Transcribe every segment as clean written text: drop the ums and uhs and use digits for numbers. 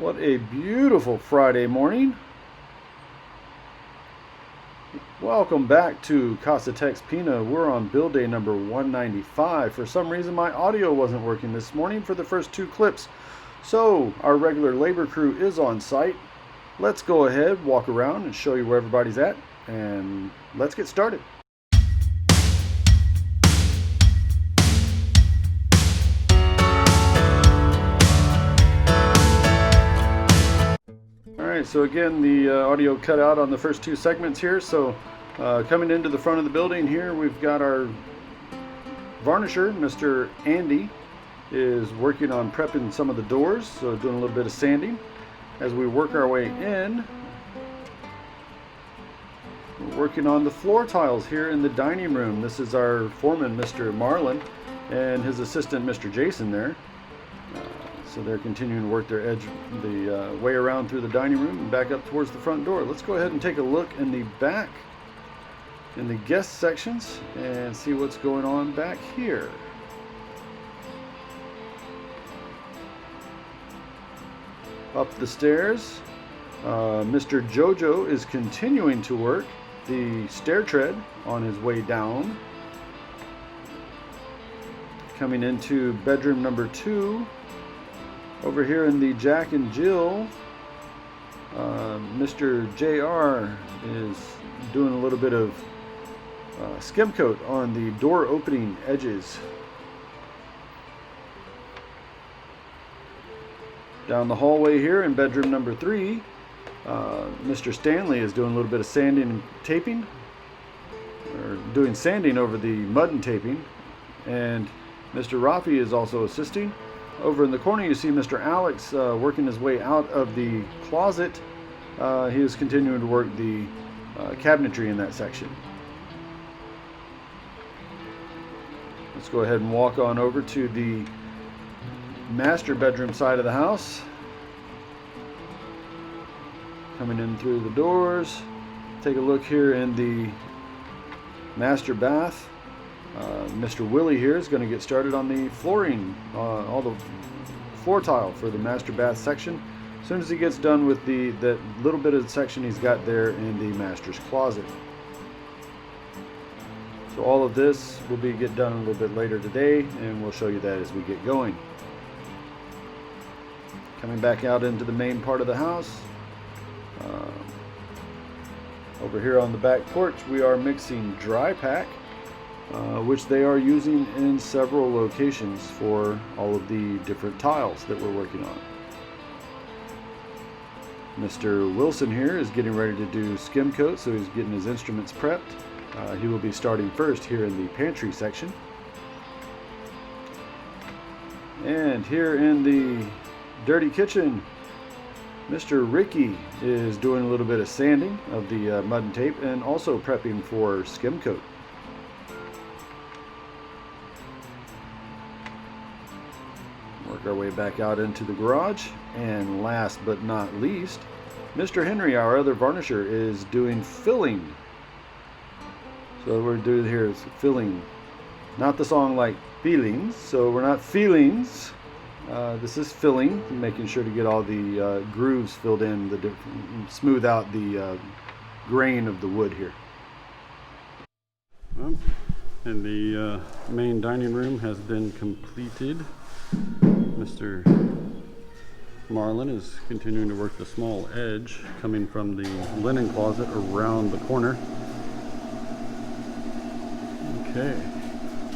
What a beautiful Friday morning. Welcome back to Casa.texpina. We're on build day number 195. For some reason my audio wasn't working this morning for the first two clips. So our regular labor crew is on site. Let's go ahead, walk around and show you where everybody's at, and let's get started. Alright, so again the audio cut out on the first two segments here. So coming into the front of the building here, we've got our varnisher, Mr. Andy, is working on prepping some of the doors, so doing a little bit of sanding. As we work our way in, we're working on the floor tiles here in the dining room. This is our foreman, Mr. Marlin, and his assistant, Mr. Jason there. So they're continuing to work their the way around through the dining room and back up towards the front door. Let's go ahead and take a look in the back, in the guest sections, and see what's going on back here. Up the stairs, Mr. Jojo is continuing to work the stair tread on his way down. Coming into bedroom number 2. Over here in the Jack and Jill, Mr. JR is doing a little bit of skim coat on the door opening edges. Down the hallway here in bedroom number 3, Mr. Stanley is doing a little bit of sanding and taping, or doing sanding over the mud and taping, and Mr. Rafi is also assisting. Over in the corner you see Mr. Alex working his way out of the closet. He is continuing to work the cabinetry in that section. Let's go ahead and walk on over to the master bedroom side of the house. Coming in through the doors. Take a look here in the master bath. Mr. Willie here is going to get started on the flooring, all the floor tile for the master bath section. As soon as he gets done with that little bit of section he's got there in the master's closet. So all of this will get done a little bit later today, and we'll show you that as we get going. Coming back out into the main part of the house. Over here on the back porch we are mixing dry pack, which they are using in several locations for all of the different tiles that we're working on. Mr. Wilson here is getting ready to do skim coat, so he's getting his instruments prepped. He will be starting first here in the pantry section. And here in the dirty kitchen, Mr. Ricky is doing a little bit of sanding of the mud and tape, and also prepping for skim coat. Work our way back out into the garage, and last but not least, Mr. Henry, our other varnisher, is doing filling. So what we're doing here is filling, not the song like feelings, so we're not feelings. This is filling, making sure to get all the grooves filled in, smooth out the grain of the wood here. Well, and the main dining room has been completed. Mr. Marlin is continuing to work the small edge coming from the linen closet around the corner. Okay,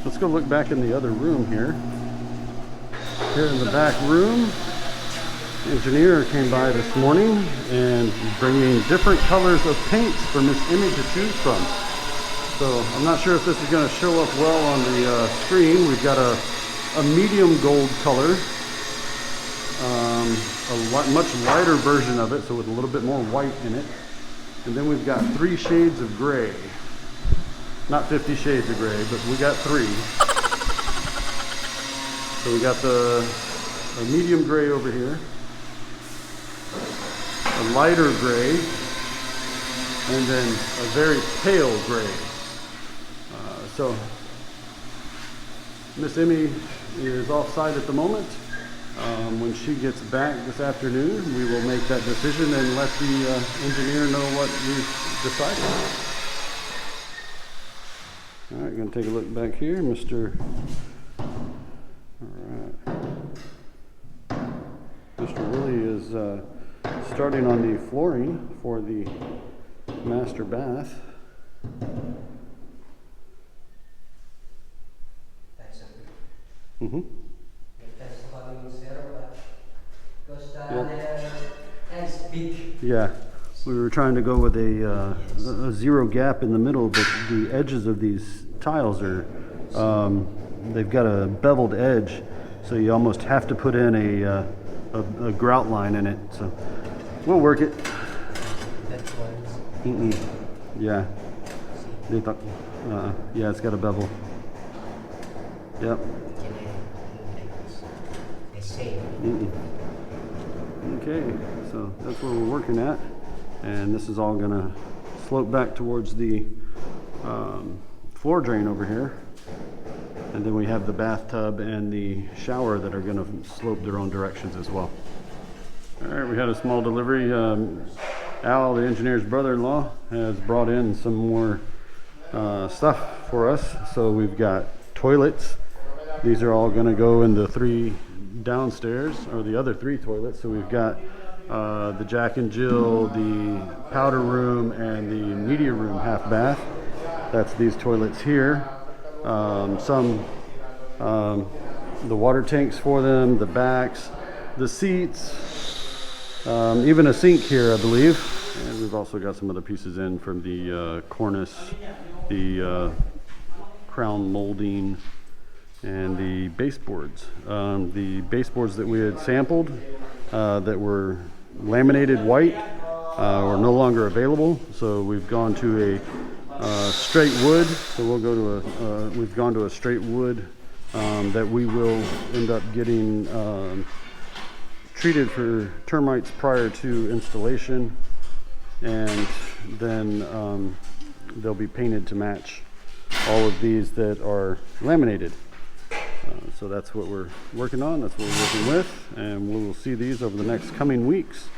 let's go look back in the other room here. Here in the back room, the engineer came by this morning and bringing different colors of paints for Miss Emie to choose from. So I'm not sure if this is going to show up well on the screen. We've got a medium gold color, a much lighter version of it, so with a little bit more white in it. And then we've got 3 shades of gray. Not 50 shades of gray, but we got 3. So we got a medium gray over here, a lighter gray, and then a very pale gray. So Miss Emie is off-site at the moment, When she gets back this afternoon, we will make that decision and let the engineer know what we've decided. All right, going to take a look back here, Mr. All right. Mr. Willie is starting on the flooring for the master bath. Mm-hmm. Yeah, we were trying to go with a zero gap in the middle, but the edges of these tiles are, they've got a beveled edge, so you almost have to put in a grout line in it. So we'll work it. Yeah. They thought, yeah, it's got a bevel. Yep. Okay, so that's where we're working at, and this is all gonna slope back towards the floor drain over here, and then we have the bathtub and the shower that are gonna slope their own directions as well. All right, we had a small delivery. Al, the engineer's brother-in-law, has brought in some more stuff for us. So we've got toilets. These are all going to go in the 3 downstairs, or the other 3 toilets. So we've got the Jack and Jill, the powder room, and the media room half bath. That's these toilets here. The water tanks for them, the backs, the seats, even a sink here, I believe. And we've also got some other pieces in from the cornice, the crown molding, and the baseboards. The baseboards that we had sampled that were laminated white are no longer available, so we've gone to a straight wood. So we'll go to we've gone to a straight wood that we will end up getting treated for termites prior to installation, and then they'll be painted to match all of these that are laminated. So that's what we're working on, that's what we're working with, and we will see these over the next coming weeks.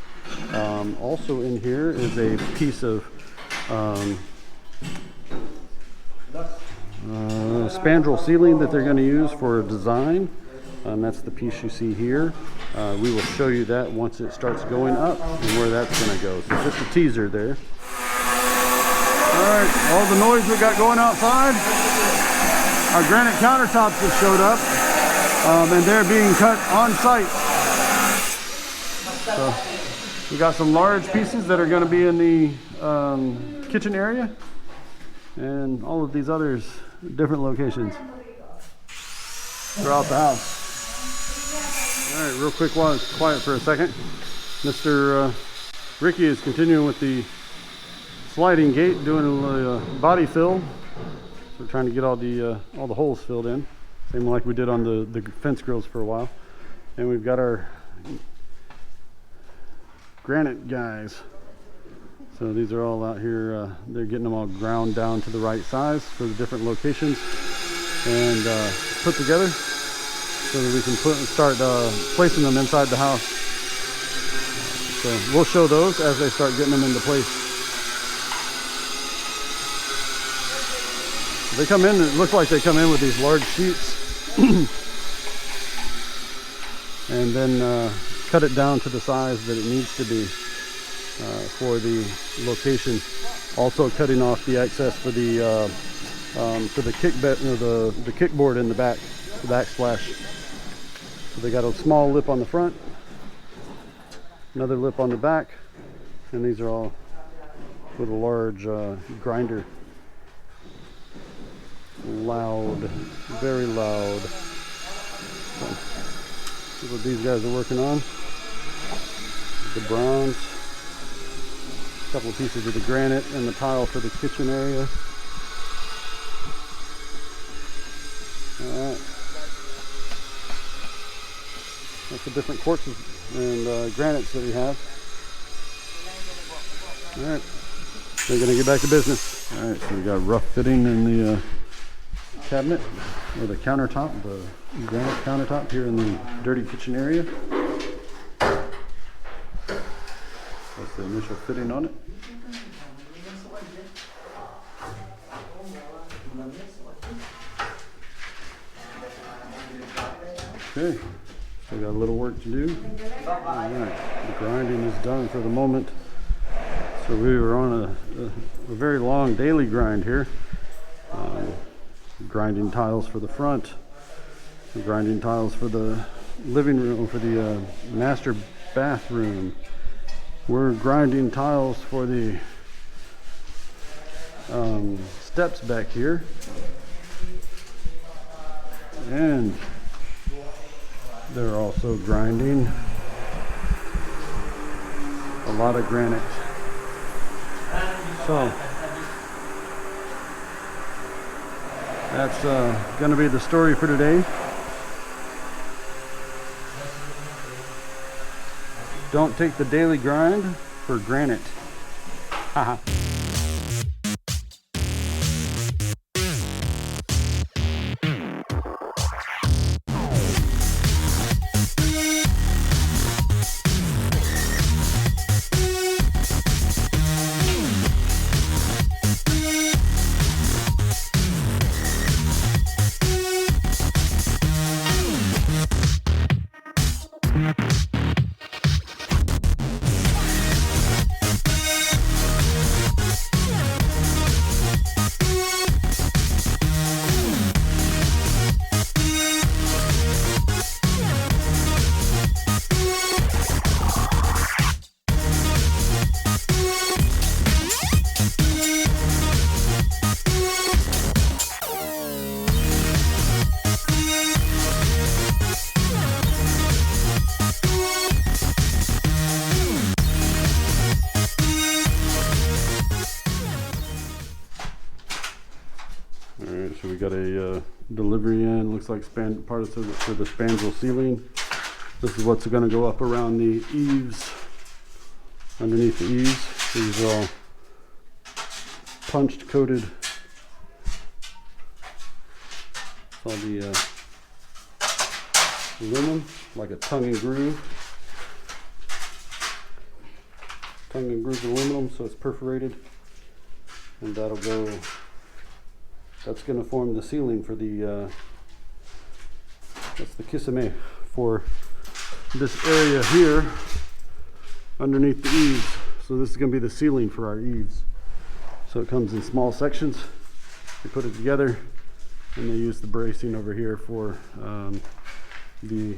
Also in here is a piece of spandrel ceiling that they're going to use for design, and that's the piece you see here. We will show you that once it starts going up and where that's going to go. So just a teaser there. Alright, all the noise we got going outside. Our granite countertops have showed up, and they're being cut on site. So we got some large pieces that are going to be in the kitchen area, and all of these others, different locations throughout the house. All right, real quick while it's quiet for a second. Mr. Ricky is continuing with the sliding gate, doing a body fill. So we're trying to get all the holes filled in, same like we did on the fence grills for a while. And we've got our granite guys. So these are all out here. They're getting them all ground down to the right size for the different locations and put together, so that we can start placing them inside the house. So we'll show those as they start getting them into place. They come in, it looks like they come in with these large sheets and then cut it down to the size that it needs to be for the location. Also cutting off the excess for the kickboard in the back, the backsplash. So they got a small lip on the front, another lip on the back, and these are all with a large grinder. Loud, very loud. So, this is what these guys are working on. The browns, a couple of pieces of the granite and the tile for the kitchen area. Alright. That's the different quartzes and granites that we have. Alright. They're going to get back to business. Alright, so we got rough fitting in the cabinet, or the countertop, the granite countertop here in the dirty kitchen area. That's the initial fitting on it. Okay, still got a little work to do. All right, the grinding is done for the moment. So we were on a very long daily grind here. Grinding tiles for the front, grinding tiles for the living room, for the master bathroom. We're grinding tiles for the steps back here. And they're also grinding a lot of granite. So that's going to be the story for today. Don't take the daily grind for granite. Haha. So we got a delivery in, looks like parts of it for the spandrel ceiling. This is what's going to go up around the eaves, underneath the eaves. These are all punched coated. It's all the aluminum, like a tongue and groove. Tongue and groove aluminum, so it's perforated. And that'll go. That's going to form the ceiling for the, that's the casemate for this area here underneath the eaves. So this is going to be the ceiling for our eaves. So it comes in small sections. They put it together and they use the bracing over here for the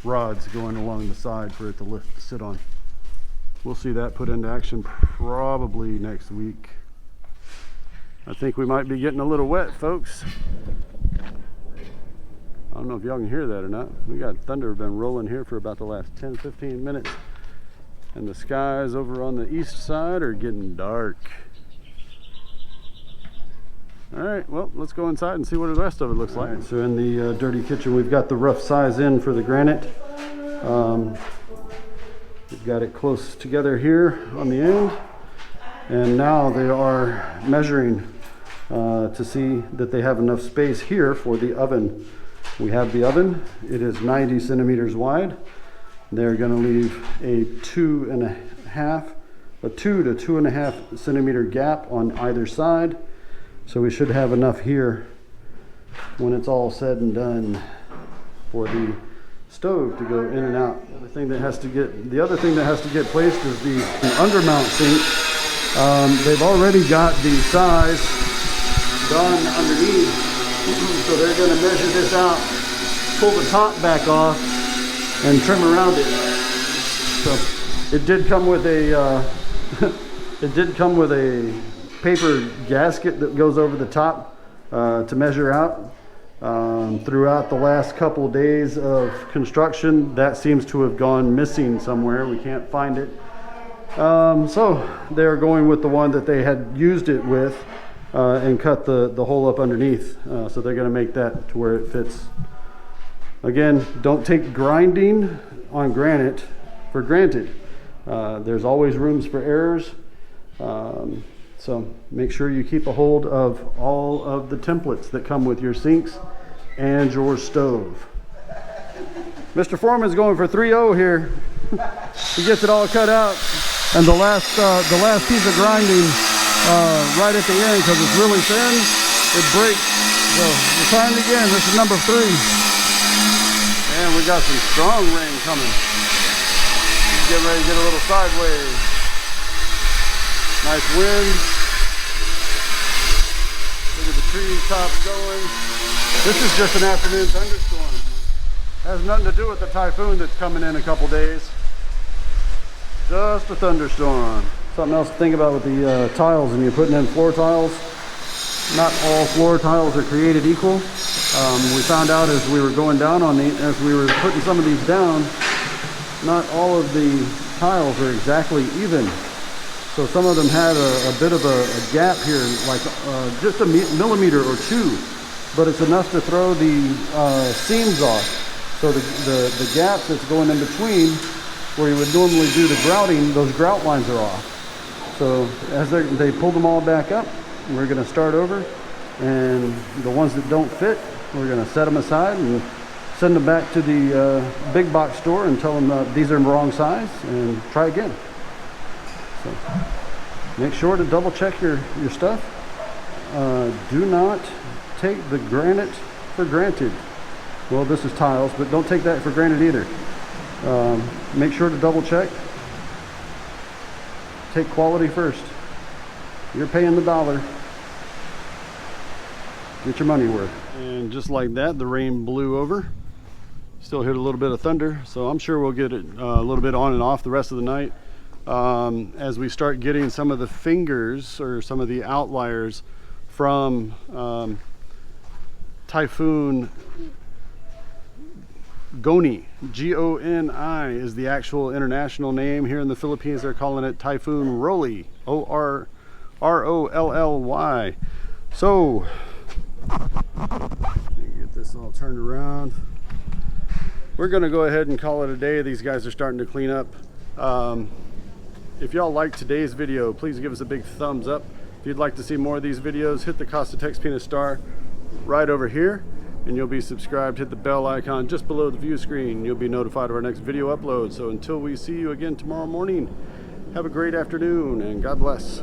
rods going along the side for it to lift to sit on. We'll see that put into action probably next week. I think we might be getting a little wet, folks. I don't know if y'all can hear that or not. We got thunder been rolling here for about the last 10-15 minutes. And the skies over on the east side are getting dark. All right, well, let's go inside and see what the rest of it looks like. Right, so in the dirty kitchen, we've got the rough size in for the granite. We've got it close together here on the end. And now they are measuring to see that they have enough space here for the oven. We have the oven. It is 90 centimeters wide. They're going to leave a 2 to 2.5 centimeter gap on either side. So we should have enough here when it's all said and done for the stove to go in and out. The other thing that has to get placed is the undermount sink. They've already got the size done underneath, so they're going to measure this out, pull the top back off, and trim around it. So it did come with a paper gasket that goes over the top to measure out. Throughout the last couple of days of construction, that seems to have gone missing somewhere. We can't find it. So they're going with the one that they had used it with and cut the hole up underneath. So they're going to make that to where it fits. Again, don't take grinding on granite for granted. There's always rooms for errors. So make sure you keep a hold of all of the templates that come with your sinks and your stove. Mr. Foreman's going for 3-0 here. He gets it all cut out, and the last piece of grinding right at the end, because it's really thin, it breaks. So we're trying it again. This is number 3, and we got some strong rain coming. Getting ready to get a little sideways. Nice wind. Look at the tree tops going. This is just an afternoon thunderstorm. Has nothing to do with the typhoon that's coming in a couple days. Just a thunderstorm. Something else to think about with the tiles, and you're putting in floor tiles. Not all floor tiles are created equal. We found out as we were going down on as we were putting some of these down, not all of the tiles are exactly even. So some of them had a bit of a gap here, like just a millimeter or 2, but it's enough to throw the seams off. So the gaps that's going in between, where you would normally do the grouting, those grout lines are off. So as they pulled them all back up, we're going to start over, and the ones that don't fit, we're going to set them aside and send them back to the big box store and tell them these are wrong size and try again. So make sure to double check your stuff. Do not take the granite for granted. Well, this is tiles, but don't take that for granted either. Make sure to double check. Take quality first. You're paying the dollar. Get your money worth. And just like that, the rain blew over. Still hit a little bit of thunder, so I'm sure we'll get it a little bit on and off the rest of the night. As we start getting some of the fingers or some of the outliers from Typhoon Goni, G-O-N-I is the actual international name. Here in the Philippines, they're calling it Typhoon Rolly, O-R-R-O-L-L-Y. So, get this all turned around. We're going to go ahead and call it a day. These guys are starting to clean up. If y'all liked today's video, please give us a big thumbs up. If you'd like to see more of these videos, hit the casa.texpina star right over here, and you'll be subscribed. Hit the bell icon just below the view screen. You'll be notified of our next video upload. So until we see you again tomorrow morning, have a great afternoon and God bless.